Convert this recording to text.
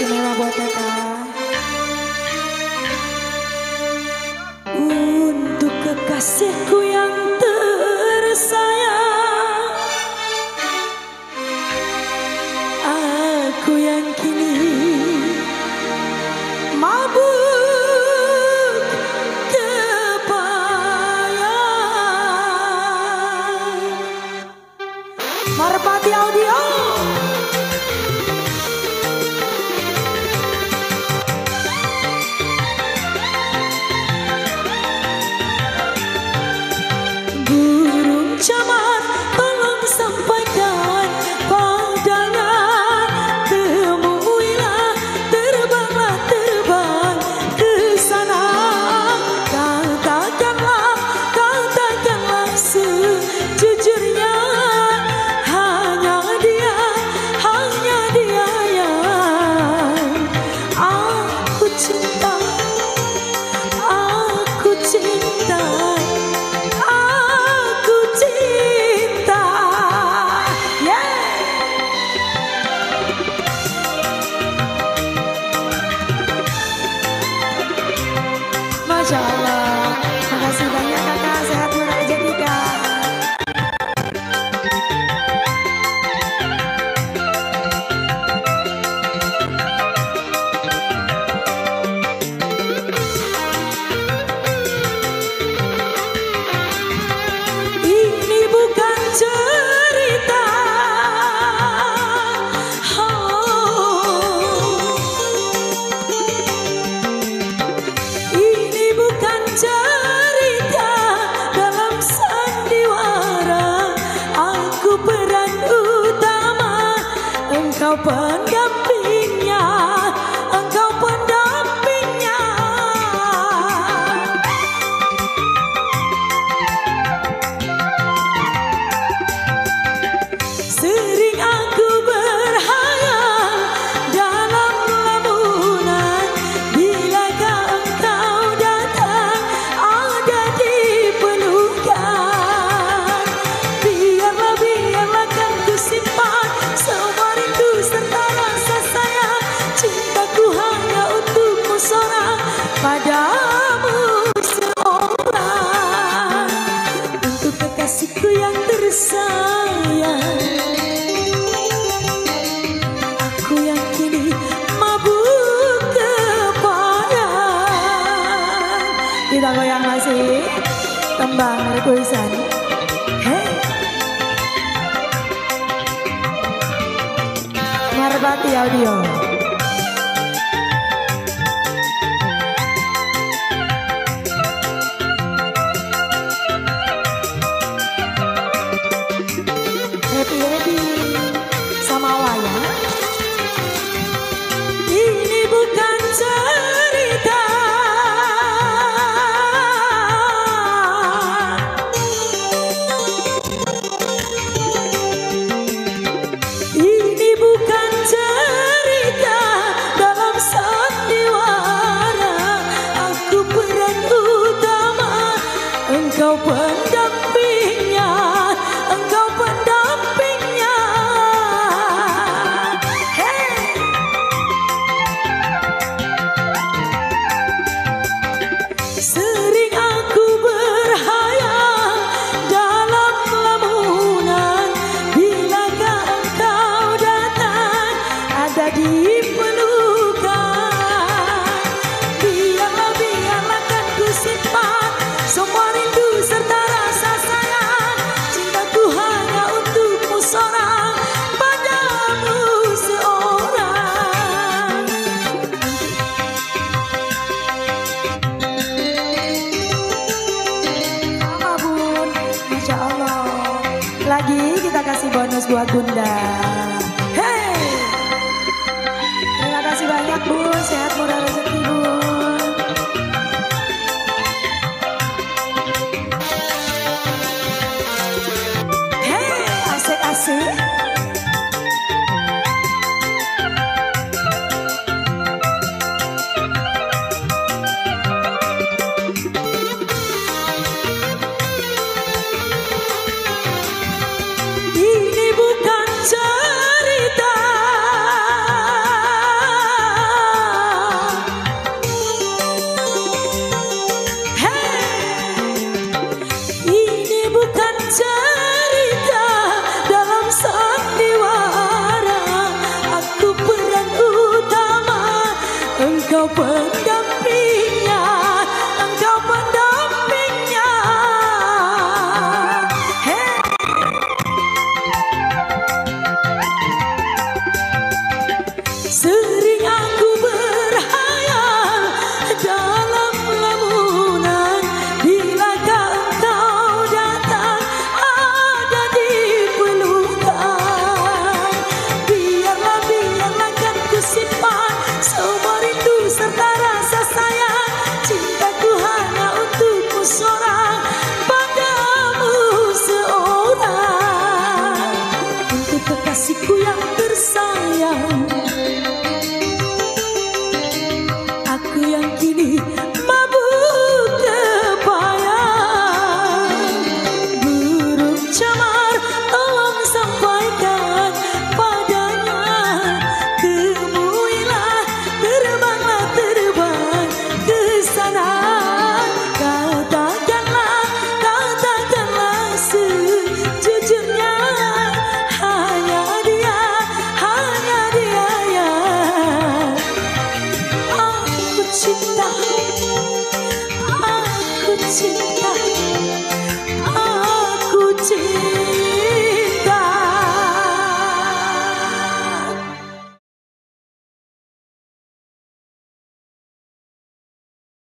istimewa buat kakak. Untuk kekasihku yang tersayang, aku yang kini mabuk kepayang. Marpati Audio. Burung camar tolong sampaikan padanya, temuilah, terbanglah, terbang ke sana. Katakanlah sejujurnya, hanya dia yang aku cinta, aku cinta. Masya Allah, makasih banyak kakak, sehat murah rezeki kak. Ini bukan cerita, cerita dalam sandiwara. Aku peran utama, engkau pendampingnya, engkau pendampingnya. Sering aku berhayal dalam lamunan, bilakah engkau datang ada di pelukan. Biarlah kan ku simpan semua rindu serta rasa sayang. Cintaku hanya untukmu seorang, padamu seorang. Untuk kekasihku yang tersayang, aku yang kini mabuk kepayang. Kita goyang masih tembang requestan. Hey, Marpati Audio. Happy sama wayang. Ini bukan cerita, ini bukan cerita dalam sandiwara. Aku peran utama, engkau pendampingnya, engkau pendampingnya. Hey, sering aku berhayal dalam lamunan, bilakah engkau datang ada di pelukan. Biarlah kan ku simpan semua rindu serta rasa sayang. Cintaku hanya untukmu seorang, padamu seorang. Sama bun, Masya Allah. Lagi kita kasih bonus buat bunda. Hey, terima kasih banyak bun, sehat murah rezeki bun. Hey, asik-asik. Ini bukan cerita, sini